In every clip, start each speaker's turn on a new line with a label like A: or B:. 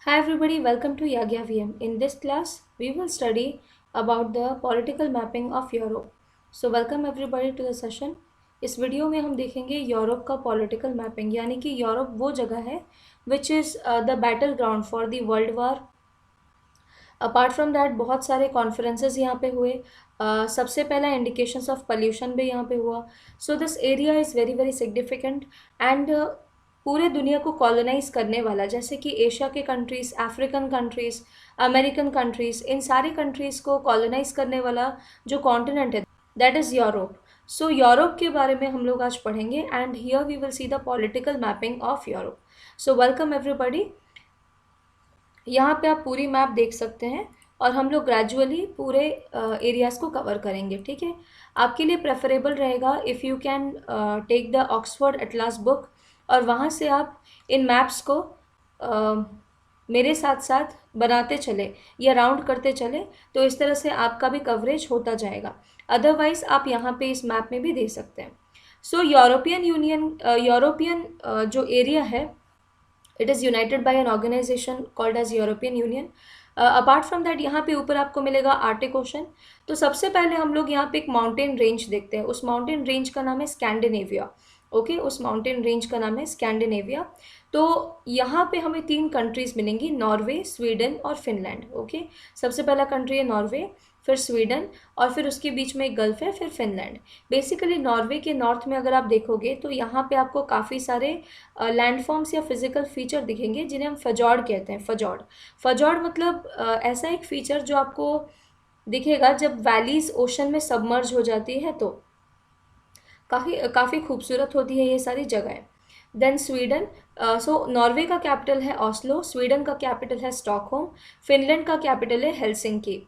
A: Hi everybody, welcome to Yagya VM. In this class, we will study about the political mapping of Europe. So welcome everybody to the session. इस video में हम देखेंगे Europe का political mapping, यानी कि Europe वो जगह है which is the battle ground for the world war. Apart from that बहुत सारे कॉन्फ्रेंसेस यहाँ पे हुए। सबसे पहला इंडिकेशंस ऑफ पोल्यूशन भी यहाँ पे हुआ। So this area is very very significant and पूरे दुनिया को कॉलोनाइज करने वाला, जैसे कि एशिया के countries, African countries, American countries, इन सारी कंट्रीज़ को कॉलोनाइज करने वाला जो कॉन्टिनेंट है that is Europe. So Europe के बारे में हम लोग आज पढ़ेंगे and here we will see the political mapping of Europe. So welcome everybody. यहाँ पे आप पूरी मैप देख सकते हैं और हम लोग ग्रेजुअली पूरे एरियाज़ को कवर करेंगे। ठीक है, आपके लिए प्रेफरेबल रहेगा if you can take the Oxford atlas book और वहाँ से आप इन मैप्स को मेरे साथ साथ बनाते चले या राउंड करते चले, तो इस तरह से आपका भी कवरेज होता जाएगा। अदरवाइज़ आप यहाँ पे इस मैप में भी दे सकते हैं। सो यूरोपियन जो एरिया है, it is united by an organisation called as European Union. Apart from that यहाँ पे ऊपर आपको मिलेगा आर्टिक ओशन। तो सबसे पहले हम लोग यहाँ पे एक माउंटेन रेंज देखते हैं। उस माउंटेन रेंज का नाम है स्कैंडिनेविया। ओके, उस माउंटेन रेंज का नाम है स्कैंडिनेविया। तो यहाँ पे हमें 3 कंट्रीज़ मिलेंगी, नॉर्वे, स्वीडन और फिनलैंड। ओके, सबसे पहला कंट्री है नॉर्वे, फिर स्वीडन और फिर उसके बीच में एक गल्फ है, फिर फिनलैंड। बेसिकली नॉर्वे के नॉर्थ में अगर आप देखोगे तो यहाँ पे आपको काफ़ी सारे लैंडफॉर्म्स या फिजिकल फीचर दिखेंगे जिन्हें हम फजॉर्ड कहते हैं। फजॉर्ड फजॉर्ड मतलब ऐसा एक फीचर जो आपको दिखेगा जब वैलीज ओशन में सबमर्ज हो जाती है, तो काफ़ी खूबसूरत होती है ये सारी जगहें। देन स्वीडन, सो नॉर्वे का कैपिटल है ऑस्लो, स्वीडन का कैपिटल है स्टॉकहोम, फिनलैंड का कैपिटल है हेलसिंकी।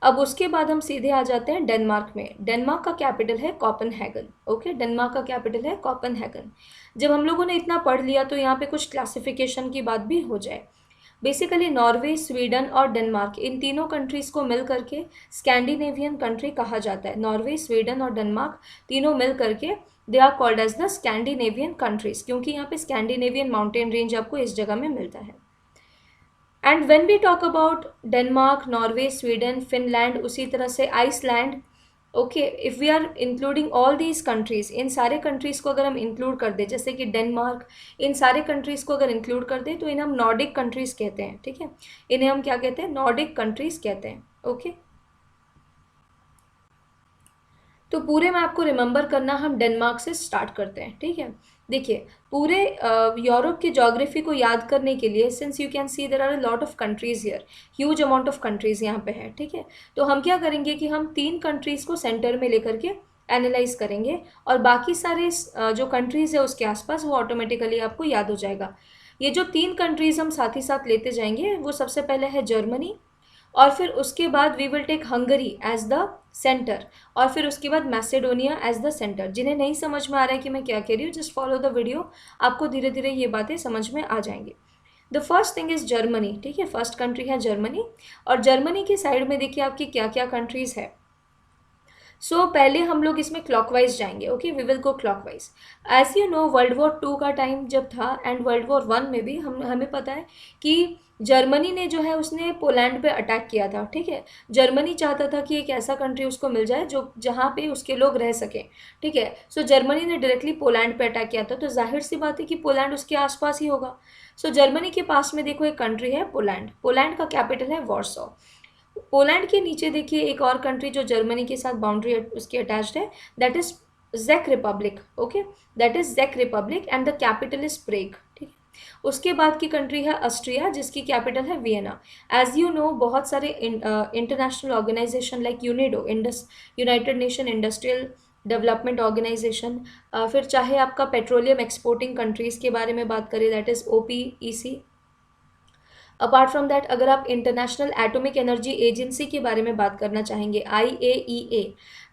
A: अब उसके बाद हम सीधे आ जाते हैं डेनमार्क में। डेनमार्क का कैपिटल है कोपेनहेगन। ओके, डेनमार्क का कैपिटल है कोपेनहेगन। जब हम लोगों ने इतना पढ़ लिया तो यहाँ पे कुछ क्लासिफिकेशन की बात भी हो जाए। बेसिकली नॉर्वे, स्वीडन और डेनमार्क, इन तीनों कंट्रीज़ को मिल करके स्कैंडिनेवियन कंट्री कहा जाता है। नॉर्वे, स्वीडन और डेनमार्क तीनों मिल करके they are called as the Scandinavian countries, क्योंकि यहाँ पे स्कैंडिनेवियन माउंटेन रेंज आपको इस जगह में मिलता है। And when we talk about Denmark, Norway, Sweden, Finland, उसी तरह से Iceland. Okay, if we are including all these countries, इन सारे कंट्रीज़ को अगर हम इंक्लूड कर दें, जैसे कि डेनमार्क, इन सारे कंट्रीज़ को अगर इंक्लूड कर दें तो इन्हें हम नॉर्डिक कंट्रीज़ कहते हैं। ठीक है, इन्हें हम क्या कहते हैं? नॉर्डिक कंट्रीज़ कहते हैं। ओके, तो पूरे मैप को रिमेंबर करना हम डेनमार्क से स्टार्ट करते हैं। ठीक है, देखिए पूरे यूरोप की ज्योग्राफी को याद करने के लिए, since you can see there are a lot of countries here, huge amount of countries यहाँ पे है। ठीक है, तो हम क्या करेंगे कि हम 3 कंट्रीज़ को सेंटर में लेकर के एनालाइज करेंगे और बाकी सारे जो कंट्रीज़ है उसके आसपास वो ऑटोमेटिकली आपको याद हो जाएगा। ये जो 3 कंट्रीज़ हम साथ ही साथ लेते जाएंगे, वो सबसे पहले है जर्मनी, और फिर उसके बाद we will take Hungary as the centre, और फिर उसके बाद मैसेडोनिया एज द सेंटर। जिन्हें नहीं समझ में आ रहा है कि मैं क्या कह रही हूँ, जस्ट फॉलो द वीडियो, आपको धीरे धीरे ये बातें समझ में आ जाएंगी। The first thing is Germany. ठीक है, फर्स्ट कंट्री है जर्मनी, और जर्मनी की साइड में देखिए आपकी क्या क्या कंट्रीज़ है। सो पहले हम लोग इसमें क्लॉकवाइज जाएंगे। Okay, we will go clockwise. As you know, world war 2 का टाइम जब था एंड वर्ल्ड वॉर 1 में भी हमें पता है कि जर्मनी ने जो है उसने पोलैंड पे अटैक किया था। ठीक है, जर्मनी चाहता था कि एक ऐसा कंट्री उसको मिल जाए जो जहाँ पे उसके लोग रह सकें। ठीक है, सो जर्मनी ने डायरेक्टली पोलैंड पे अटैक किया था, तो जाहिर सी बात है कि पोलैंड उसके आसपास ही होगा। सो जर्मनी के पास में देखो एक कंट्री है पोलैंड। पोलैंड का कैपिटल है वॉर्सो। पोलैंड के नीचे देखिए एक और कंट्री जो जर्मनी के साथ बाउंड्री उसकी अटैच्ड है, दैट इज जेक रिपब्लिक। ओके, दैट इज जेक Republic and the capital is Prague. ठीक है, उसके बाद की कंट्री है ऑस्ट्रिया, जिसकी कैपिटल है वियना। एज यू नो, बहुत सारे international organisation like UNIDO, united nation industrial development organisation, फिर चाहे आपका पेट्रोलियम एक्सपोर्टिंग कंट्रीज़ के बारे में बात करें, that is OPEC। Apart from that, अगर आप इंटरनेशनल एटॉमिक एनर्जी एजेंसी के बारे में बात करना चाहेंगे, IAEA,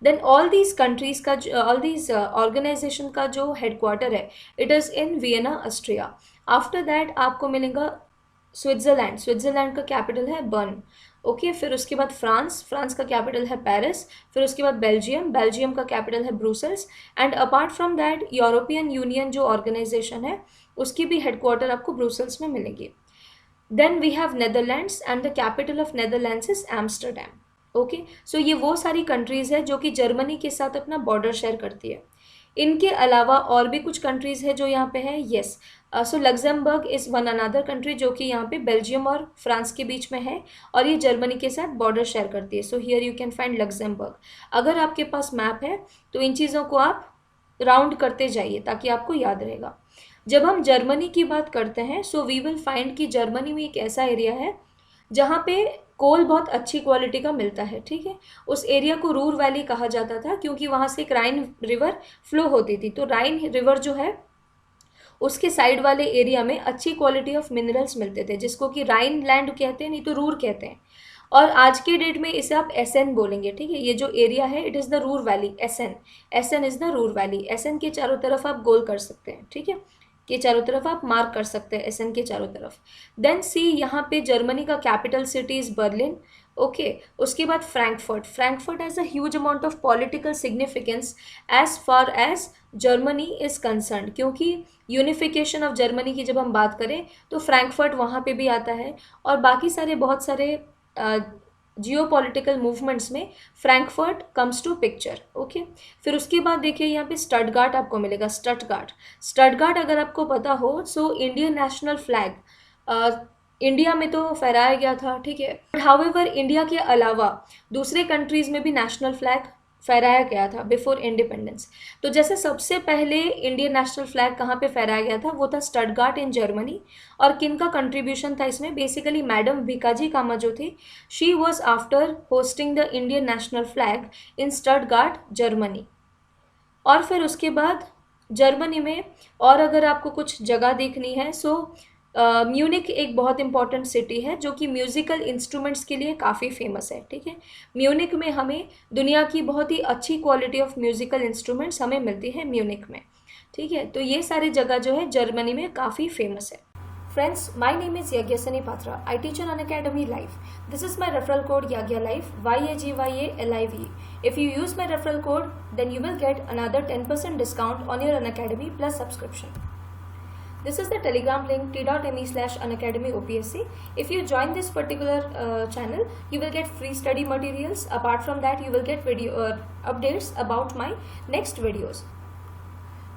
A: then all these countries का, ऑल दीज ऑर्गेनाइजेशन का जो हेडक्वार्टर है, it is in Vienna, Austria. After that आपको मिलेगा स्विट्ज़रलैंड। स्विट्ज़रलैंड का कैपिटल है बर्न। ओके, फिर उसके बाद फ्रांस। फ्रांस का कैपिटल है पेरिस। फिर उसके बाद बेल्जियम। बेल्जियम का कैपिटल है Brussels. And apart from that, European Union जो ऑर्गेनाइजेशन है उसकी भी हेडक्वार्टर आपको ब्रुसेल्स में मिलेगी। Then we have Netherlands and the capital of Netherlands is Amsterdam. Okay, so ये वो सारी कंट्रीज है जो कि जर्मनी के साथ अपना बॉर्डर शेयर करती है। इनके अलावा और भी कुछ कंट्रीज है जो यहाँ पे है। Yes, so Luxembourg is one another country जो कि यहाँ पे बेल्जियम और फ्रांस के बीच में है, और ये जर्मनी के साथ बॉर्डर शेयर करती है। So here you can find Luxembourg. अगर आपके पास मैप है तो इन चीज़ों को आप राउंड करते जाइए ताकि आपको याद रहेगा। जब हम जर्मनी की बात करते हैं सो वी विल फाइंड कि जर्मनी में एक ऐसा एरिया है जहाँ पे कोल बहुत अच्छी क्वालिटी का मिलता है। ठीक है, उस एरिया को रूर वैली कहा जाता था क्योंकि वहाँ से एक राइन रिवर फ्लो होती थी। तो राइन रिवर जो है उसके साइड वाले एरिया में अच्छी क्वालिटी ऑफ मिनरल्स मिलते थे, जिसको कि राइन लैंड कहते हैं, नहीं तो रूर कहते हैं। और आज के डेट में इसे आप एसएन बोलेंगे। ठीक है, ये जो एरिया है it is the Ruhr valley, Essen. Essen is the Ruhr valley. Essen के चारों तरफ आप गोल कर सकते हैं। ठीक है, के चारों तरफ आप मार्क कर सकते हैं एसएन के चारों तरफ। देन सी, यहाँ पे जर्मनी का capital city is Berlin. Okay, उसके बाद Frankfurt. Frankfurt has a huge amount of political significance as far as Germany is concern, क्योंकि यूनिफिकेशन ऑफ जर्मनी की जब हम बात करें तो फ्रैंकफर्ट वहाँ पे भी आता है, और बाकी सारे बहुत सारे जियो पॉलिटिकल मूवमेंट्स में Frankfurt comes to picture. Okay, फिर उसके बाद देखिए यहाँ पे स्टटगार्ट आपको मिलेगा। स्टटगार्ट, स्टटगार्ट अगर आपको पता हो so Indian national flag India में तो फहराया गया था। ठीक है, हाउएवर इंडिया के अलावा दूसरे कंट्रीज में भी नेशनल फ्लैग फहराया गया था बिफोर इंडिपेंडेंस। तो जैसे सबसे पहले इंडियन नेशनल फ्लैग कहाँ पे फहराया गया था, वो था स्टटगार्ट इन जर्मनी। और किन का कंट्रीब्यूशन था इसमें, बेसिकली मैडम भिकाजी कामा जो थी, she was after hosting the Indian national flag in Stuttgart Germany. और फिर उसके बाद जर्मनी में और अगर आपको कुछ जगह देखनी है सो म्यूनिक एक बहुत इंपॉर्टेंट सिटी है जो कि म्यूज़िकल इंस्ट्रूमेंट्स के लिए काफ़ी फेमस है। ठीक है, म्यूनिक में हमें दुनिया की बहुत ही अच्छी क्वालिटी ऑफ म्यूज़िकल इंस्ट्रूमेंट्स हमें मिलती है म्यूनिक में। ठीक है, तो ये सारी जगह जो है जर्मनी में काफ़ी फेमस है। Friends, my name is Yagyasani Patra. I teach on Unacademy Live. This is my referral code YAGYALIVE, YAGYALIVE. If you use my referral code, then you will get another 10% discount on your Unacademy Plus subscription. This is the Telegram link t.me/Unacademy OPSC. If you join this particular channel, you will get free study materials. Apart from that, you will get video updates about my next videos.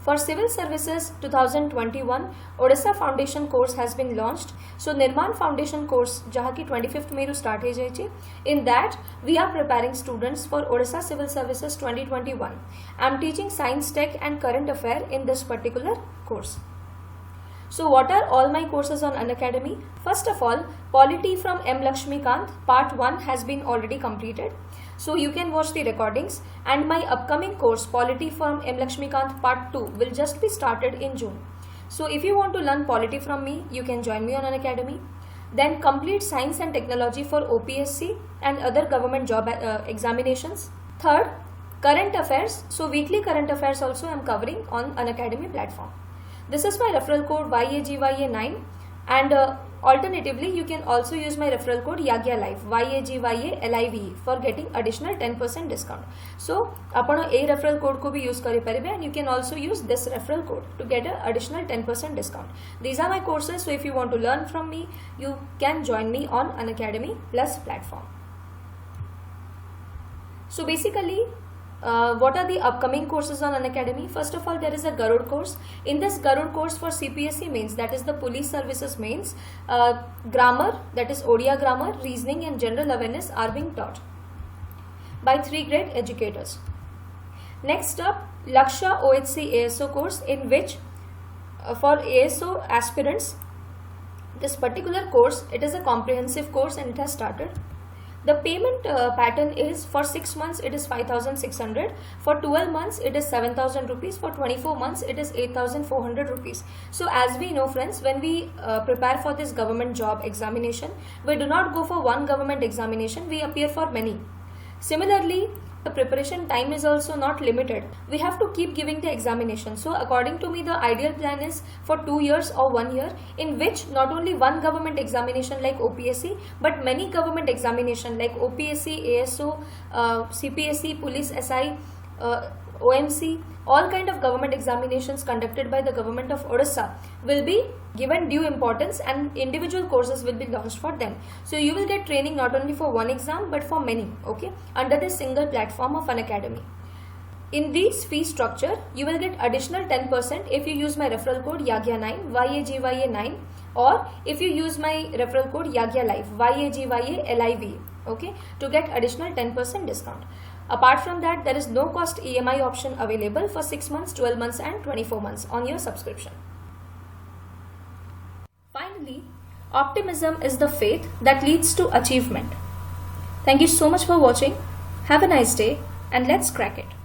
A: For Civil Services 2021, Odisha Foundation course has been launched. So Nirman Foundation course जहाँ की 25th में start है जाइए। In that we are preparing students for Odisha Civil Services 2021. I am teaching science, tech and current affair in this particular course. So what are all my courses on Unacademy? First of all, Polity from M. Lakshmikant part 1 has been already completed. So you can watch the recordings, and my upcoming course Polity from M. Lakshmikant part 2 will just be started in June. So if you want to learn polity from me, you can join me on Unacademy. Then complete science and technology for OPSC and other government job examinations. Third, current affairs. So weekly current affairs also I am covering on Unacademy platform. This is my referral code YAGYA9, and alternatively you can also use my referral code YAGYALIVE, YAGYALIVE for getting additional 10% discount. So आपण ए referral code को भी use करे परिबे, and you can also use this referral code to get an additional 10% discount. These are my courses, so if you want to learn from me, you can join me on Unacademy Plus platform. So basically, what are the upcoming courses on Unacademy? First of all, there is a Garud course. In this Garud course for CPSC mains, that is the police services mains, grammar, that is Odia grammar, reasoning and general awareness are being taught by 3 grade educators. Next up, Laksha OHC ASO course, in which for ASO aspirants, this particular course, it is a comprehensive course and it has started. The payment pattern is for 6 months it is 5,600, for 12 months it is 7,000 rupees, for 24 months it is 8,400 rupees. So as we know friends, when we prepare for this government job examination, we do not go for one government examination, we appear for many. Similarly, the preparation time is also not limited. We have to keep giving the examination. So according to me, the ideal plan is for 2 years or 1 year, in which not only one government examination like OPSC, but many government examination like OPSC, ASO, CPSC, Police SI, OMC, all kind of government examinations conducted by the government of Odisha will be given due importance, and individual courses will be launched for them. So you will get training not only for one exam but for many, okay, under this single platform of Unacademy. In this fee structure, you will get additional 10% if you use my referral code YAGYA9, YAGYA9, or if you use my referral code YAGYA Live, YAGYA okay, to get additional 10% discount. Apart from that, there is no cost EMI option available for 6 months, 12 months and 24 months on your subscription. Finally, optimism is the faith that leads to achievement. Thank you so much for watching. Have a nice day and let's crack it.